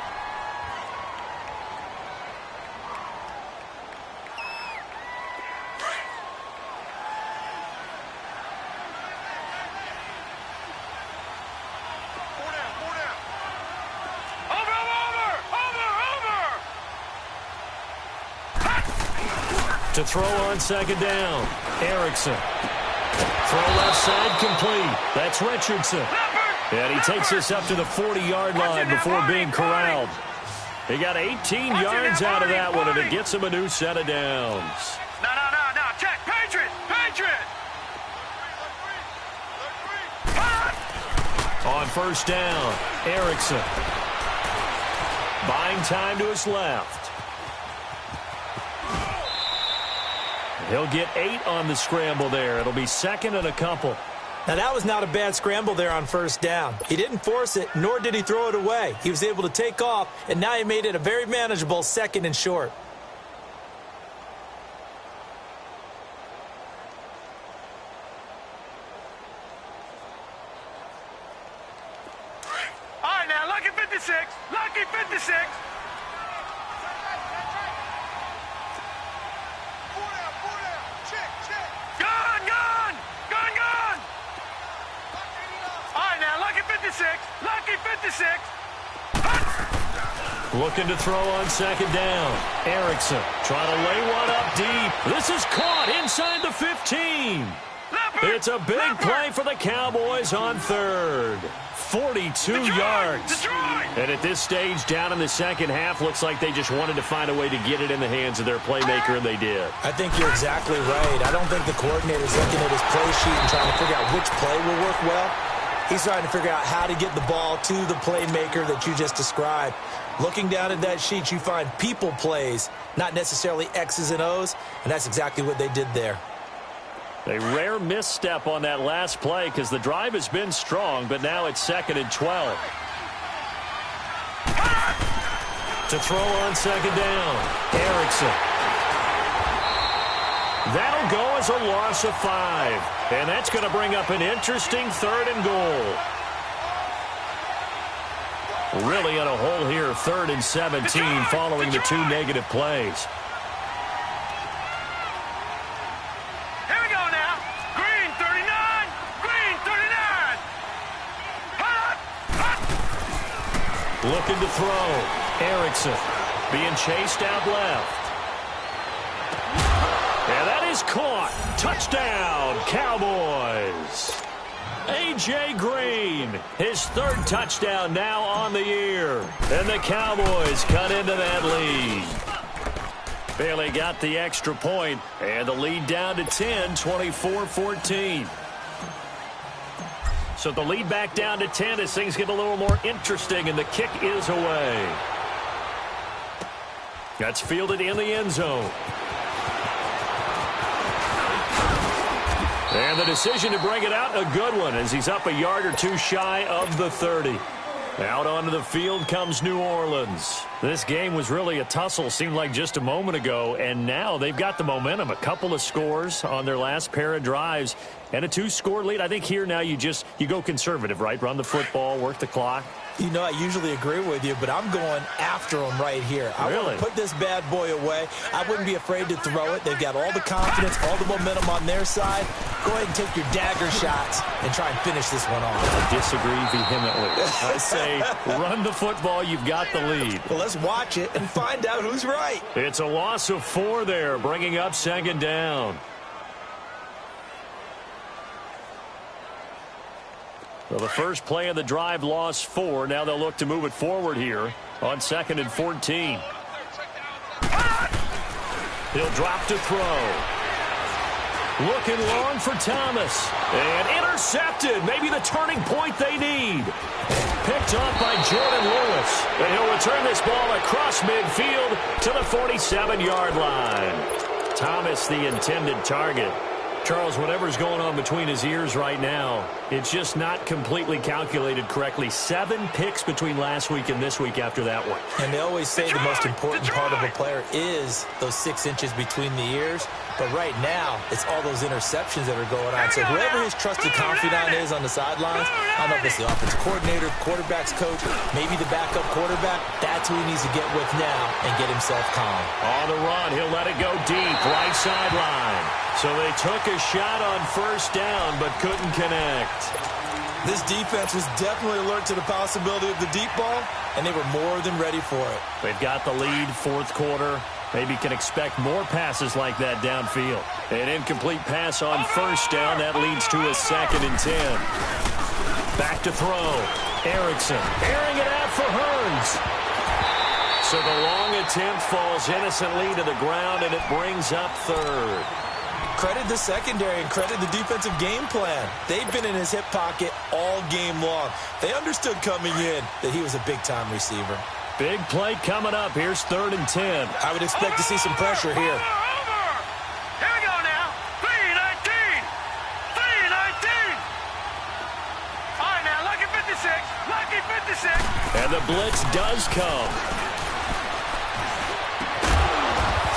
To throw on 2nd down. Erickson. Throw left side complete. That's Richardson. And he takes this up to the 40-yard line before being corralled. He got 18 yards out of that one, and it gets him a new set of downs. No. Check. Patriot. On 1st down, Erickson. Buying time to his left. He'll get 8 on the scramble there. It'll be 2nd and a couple. Now, that was not a bad scramble there on 1st down. He didn't force it, nor did he throw it away. He was able to take off, and now he made it a very manageable 2nd and short. All right, now, lucky 56. Lucky 56. Lucky 56. Looking to throw on 2nd down. Erickson trying to lay one up deep. This is caught inside the 15. It's a big play for the Cowboys on 3rd. 42 yards. And at this stage, down in the second half, looks like they just wanted to find a way to get it in the hands of their playmaker, and they did. I think you're exactly right. I don't think the coordinator's looking at his play sheet and trying to figure out which play will work well. He's trying to figure out how to get the ball to the playmaker that you just described. Looking down at that sheet, you find people plays, not necessarily X's and O's, and that's exactly what they did there. A rare misstep on that last play because the drive has been strong, but now it's 2nd and 12. To throw on 2nd down, Erickson. That'll go as a loss of 5. And that's going to bring up an interesting 3rd and goal. Really in a hole here, 3rd and 17 following the 2 negative plays. Here we go now. Green 39. Green 39. Looking to throw. Erickson being chased out left. And that is caught. Touchdown, Cowboys. A.J. Green, his third touchdown now on the year. And the Cowboys cut into that lead. Bailey got the extra point, and the lead down to 10, 24-14. So the lead back down to 10 as things get a little more interesting, and the kick is away. That's fielded in the end zone. And the decision to bring it out, a good one, as he's up a yard or two shy of the 30. Out onto the field comes New Orleans. This game was really a tussle, seemed like just a moment ago, and now they've got the momentum. A couple of scores on their last pair of drives, and a 2-score lead. I think here now you go conservative, right? Run the football, work the clock. You know, I usually agree with you, but I'm going after them right here. I want to put this bad boy away. I wouldn't be afraid to throw it. They've got all the confidence, all the momentum on their side. Go ahead and take your dagger shots and try and finish this one off. I disagree vehemently. I say run the football. You've got the lead. Well, let's watch it and find out who's right. It's a loss of 4 there, bringing up second down. Well, the first play of the drive lost 4. Now they'll look to move it forward here on 2nd and 14. He'll drop to throw. Looking long for Thomas. And intercepted. Maybe the turning point they need. Picked off by Jordan Lewis. And he'll return this ball across midfield to the 47-yard line. Thomas, the intended target. Charles, whatever's going on between his ears right now, it's just not completely calculated correctly. 7 picks between last week and this week after that one. And they always say the most important part of a player is those 6 inches between the ears. But right now, it's all those interceptions that are going on. So whoever his trusted confidant is on the sidelines, I don't know if it's the offensive coordinator, quarterback's coach, maybe the backup quarterback, that's who he needs to get with now and get himself calm. On the run, he'll let it go deep, right sideline. So they took a shot on first down, but couldn't connect. This defense was definitely alert to the possibility of the deep ball, and they were more than ready for it. They've got the lead, 4th quarter. Maybe can expect more passes like that downfield. An incomplete pass on first down. That leads to a 2nd and 10. Back to throw. Erickson airing it out for Hearns. So the long attempt falls innocently to the ground, and it brings up 3rd. Credit the secondary and credit the defensive game plan. They've been in his hip pocket all game long. They understood coming in that he was a big-time receiver. Big play coming up. Here's 3rd and 10. I would expect to see some pressure here. Here we go now. 3-19. 3-19. All right, now, lucky 56. Lucky 56. And the blitz does come.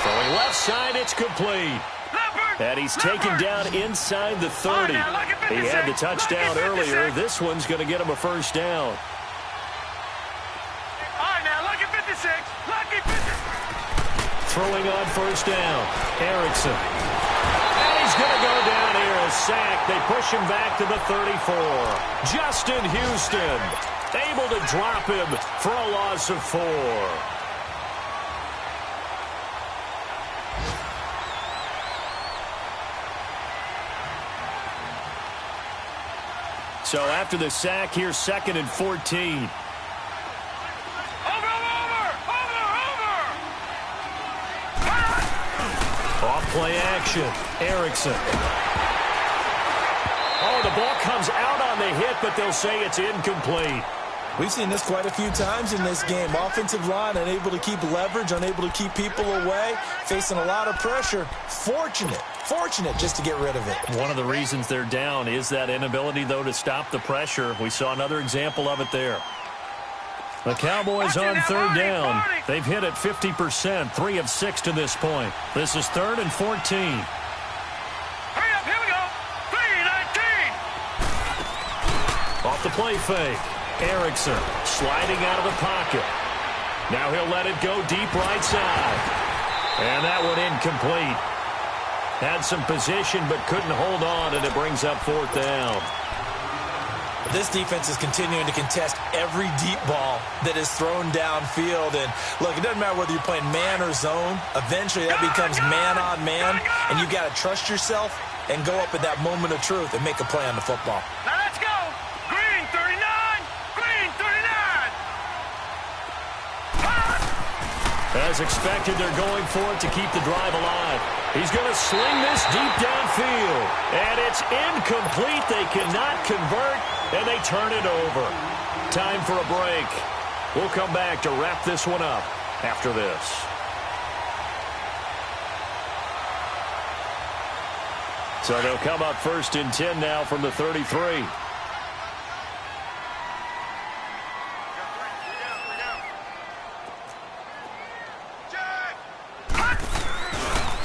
Throwing left side, it's complete. And he's taken down inside the 30. He had the touchdown earlier. This one's going to get him a first down. Throwing on first down. Erickson. And he's going to go down here. A sack. They push him back to the 34. Justin Houston able to drop him for a loss of 4. So after the sack, here's 2nd and 14. Off-play action. Erickson. Oh, the ball comes out on the hit, but they'll say it's incomplete. We've seen this quite a few times in this game. Offensive line unable to keep leverage, unable to keep people away, facing a lot of pressure. Fortunate just to get rid of it. One of the reasons they're down is that inability, though, to stop the pressure. We saw another example of it there. The Cowboys on 3rd down. They've hit it 50%, 3 of 6 to this point. This is 3rd and 14. Hurry up, here we go. 3-19. Off the play fake. Erickson sliding out of the pocket. Now he'll let it go deep right side. And that one incomplete. Had some position but couldn't hold on, and it brings up 4th down. This defense is continuing to contest every deep ball that is thrown downfield. And, look, it doesn't matter whether you're playing man or zone. Eventually that becomes man-on-man, and you've got to trust yourself and go up at that moment of truth and make a play on the football. Now let's go. As expected, they're going for it to keep the drive alive. He's going to sling this deep downfield. And it's incomplete. They cannot convert, and they turn it over. Time for a break. We'll come back to wrap this one up after this. So they'll come up 1st and 10 now from the 33.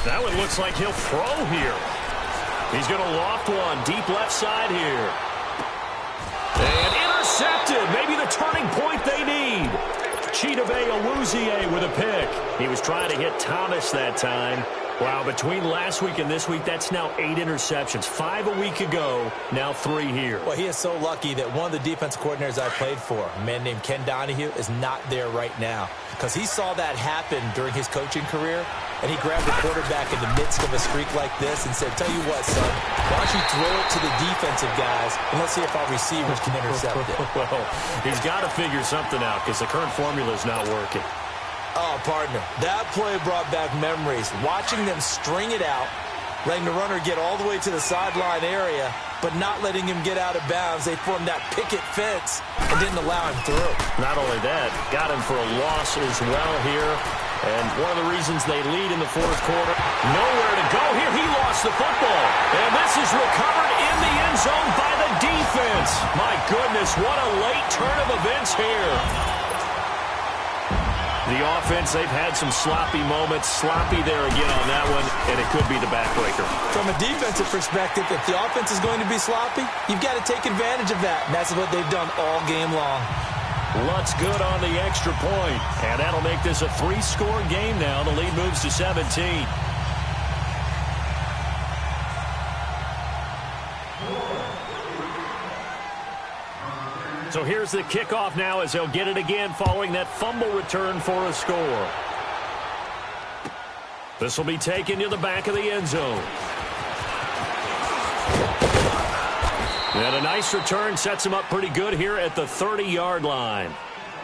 That one looks like he'll throw here. He's going to loft one deep left side here. And intercepted. Maybe the turning point they need. Chidobe Awuzie with a pick. He was trying to hit Thomas that time. Wow, between last week and this week, that's now 8 interceptions. 5 a week ago, now 3 here. Well, he is so lucky that one of the defensive coordinators I played for, a man named Ken Donahue, is not there right now. Because he saw that happen during his coaching career, and he grabbed the quarterback in the midst of a streak like this and said, tell you what, son, why don't you throw it to the defensive guys, and let's see if our receivers can intercept it. Well, he's got to figure something out because the current formula is not working. Oh, partner, that play brought back memories. Watching them string it out, letting the runner get all the way to the sideline area, but not letting him get out of bounds. They formed that picket fence and didn't allow him through. Not only that, got him for a loss as well here. And one of the reasons they lead in the 4th quarter, nowhere to go here. He lost the football. And this is recovered in the end zone by the defense. My goodness, what a late turn of events here. The offense, they've had some sloppy moments. Sloppy there again on that one, and it could be the backbreaker. From a defensive perspective, if the offense is going to be sloppy, you've got to take advantage of that. And that's what they've done all game long. Lutz good on the extra point, and that'll make this a 3-score game now. The lead moves to 17. So here's the kickoff now as they'll get it again following that fumble return for a score. This will be taken to the back of the end zone. And a nice return sets him up pretty good here at the 30-yard line.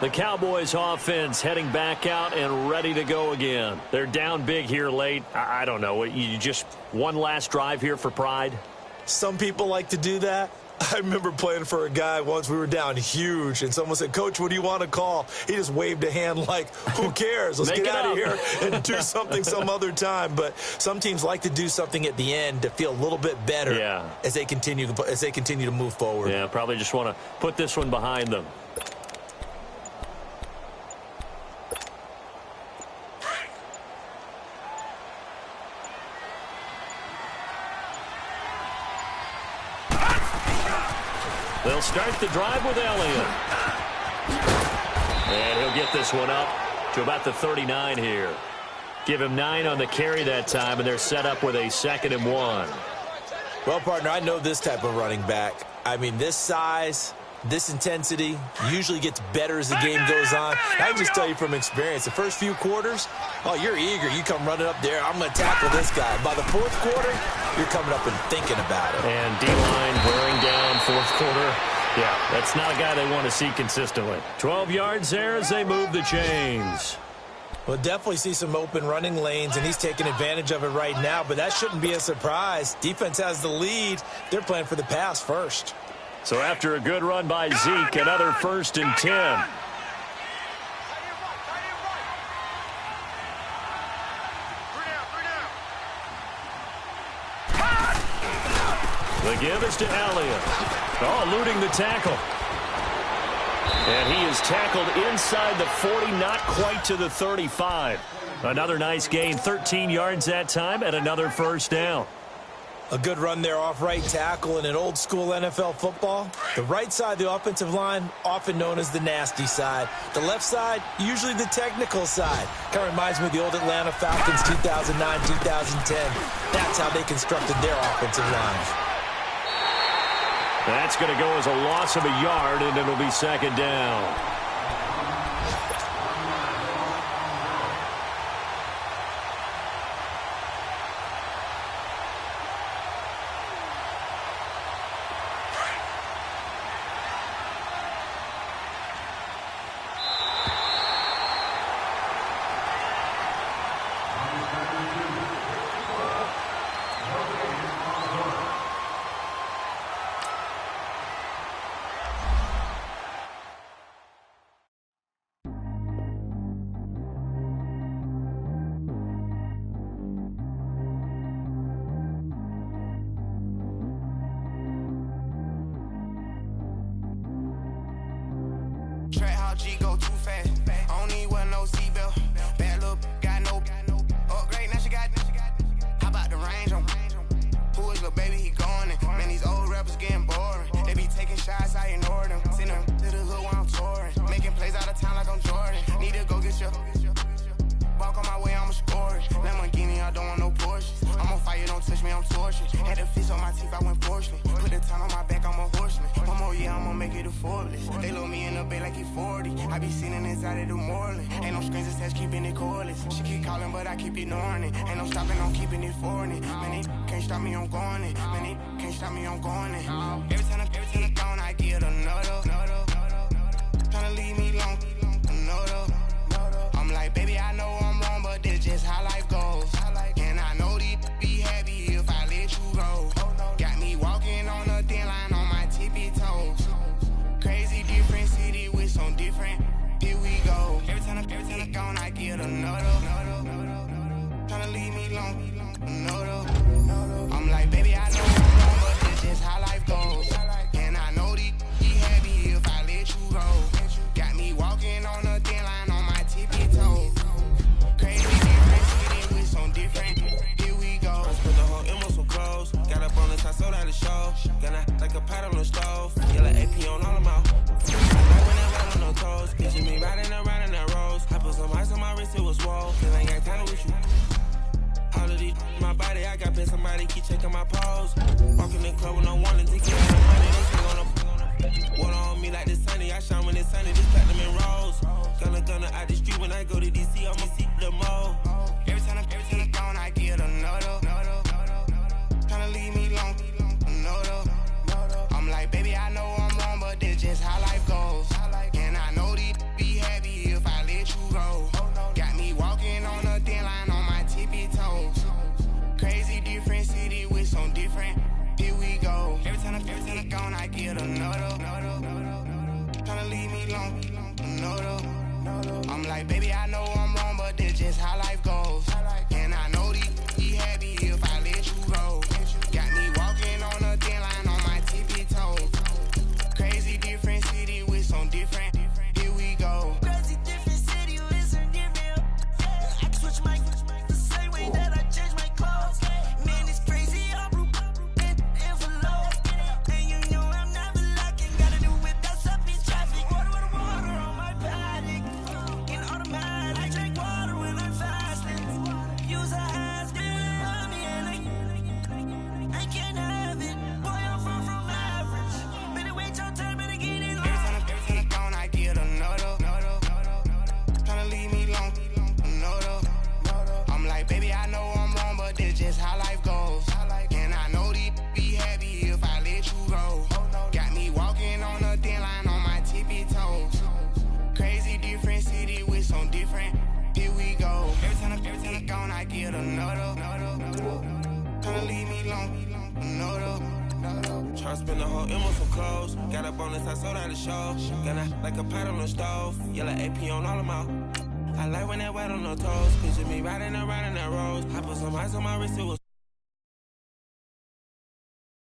The Cowboys offense heading back out and ready to go again. They're down big here late. I don't know. You just one last drive here for pride? Some people like to do that. I remember playing for a guy once. We were down huge, and someone said, Coach, what do you want to call? He just waved a hand like, who cares? Let's get out of here and do something some other time. But some teams like to do something at the end to feel a little bit better as they continue to move forward. Yeah, probably just want to put this one behind them. They'll start the drive with Elliott. And he'll get this one up to about the 39 here. Give him 9 on the carry that time, and they're set up with a 2nd and 1. Well, partner, I know this type of running back. I mean, this size, this intensity usually gets better as the game goes on. I can just tell you from experience, the first few quarters, oh, you're eager. You come running up there, I'm going to tackle this guy. By the 4th quarter, you're coming up and thinking about it. And D-line wearing down 4th quarter. Yeah, that's not a guy they want to see consistently. 12 yards there as they move the chains. We'll definitely see some open running lanes, and he's taking advantage of it right now, but that shouldn't be a surprise. Defense has the lead. They're playing for the pass first. So after a good run by Zeke, another 1st and 10. The give is to Elliott. Oh, eluding the tackle. And he is tackled inside the 40, not quite to the 35. Another nice gain, 13 yards that time, and another 1st down. A good run there off right tackle in an old-school NFL football. The right side of the offensive line, often known as the nasty side. The left side, usually the technical side. Kind of reminds me of the old Atlanta Falcons 2009, 2010. That's how they constructed their offensive line. That's going to go as a loss of a yard, and it'll be 2nd down. G go too fast. I don't need wear no seatbelt. Bad little got no upgrade. Now she got. How about the range on? Who is little baby? He going in. Man, these old rappers getting boring. They be taking shots, I ignore them. Send them to the hood while I'm touring. Making plays out of town like I'm Jordan. Need to go get your. Walk on my way, I'ma score it. Lamborghini, I don't want no Porsche. I'm on fire, don't touch me, I'm tortured. Had the fish on my teeth, I went fortunate. Put the time on my back, I'm a horseman. One more year, I'ma make it a Forbes. They load me in the bay like he 40. I be sitting inside of the Moreland. Ain't no strings attached, keeping it cordless. She keep calling, but I keep ignoring it. Ain't no stopping, I'm keeping it for it. Man, they can't stop me, I'm going it. Man, they can't stop me, I'm going it. Every time I'm gone, I get another. Tryna leave me alone, another. I'm like, baby, I know I'm wrong, but this just how life goes. And I know these be happy if I let you go. Got me walking on a thin line on my tippy toes. Crazy different city with some different. Here we go. Every time I'm gone, I get another. Tryna leave me alone, another. I'm like, baby, I know I'm wrong, but this just how life goes. And I know these be happy if I let you go. Got me walking on a thin line on my tippy toes. Crazy different city with some different. Here we go. I spent the whole M on some clothes. Got up on this, I sold out the show. Gonna like a pot on the stove. Yellow AP on all of my. Like when I ride on no toes. Picture me riding around in that rose. I put some ice on my wrist, it was swole. Cause I ain't got time with you. All of these my body, I got paid somebody keep checking my pose. Walking in the club with no warning, to get out of money. They still on the. Water on me like the sunny, I shine when it's sunny, this platinum in rose. Gonna out the street when I go to DC, I'ma see the mode. Every time I'm gone, I get another. Tryna leave me alone, another. I'm like, baby, I know I'm wrong, but this just how life goes. And I know these be happy if I let you go. Got me walking on a thin line on my tippy toes. Crazy different city with some different. Here we go. Every time I'm gone, I get another. Tryna leave me alone, another. I'm like, baby, I know I'm wrong, but this just how life goes. And I know these be happy if I let you go. Got me walking on a thin line on my tippy toes. Crazy different city with some different. Here we go. Crazy different city with some different. I can switch my the same way that I change my clothes. Man, it's crazy. I'm envelope. And you know I'm never lacking. Gotta do it, that's up in traffic. Water on my paddock. In automatic. I drink water when I'm fasting. Use a has on me and I can't have it. Boy, I'm far from average. Better wait your turn, better get in line. Every time I'm gone, I get another. Tryna leave me alone, another. I'm like, baby, I know I'm wrong, but this just how life goes. And I know these be happy if I let you go. Got me walking on a thin line on my tippy toes. Crazy different city with some different. Here we go. Every time I'm gone, I get another. Tryna leave me alone, another. Tryna spend the whole M on some clothes. Got up on this, I sold out the show. Gonna like a pot on the stove. Yellow AP on all of my. I like when that wet on the toes. Picture me riding around in that rose. I put some ice on my wrist, it was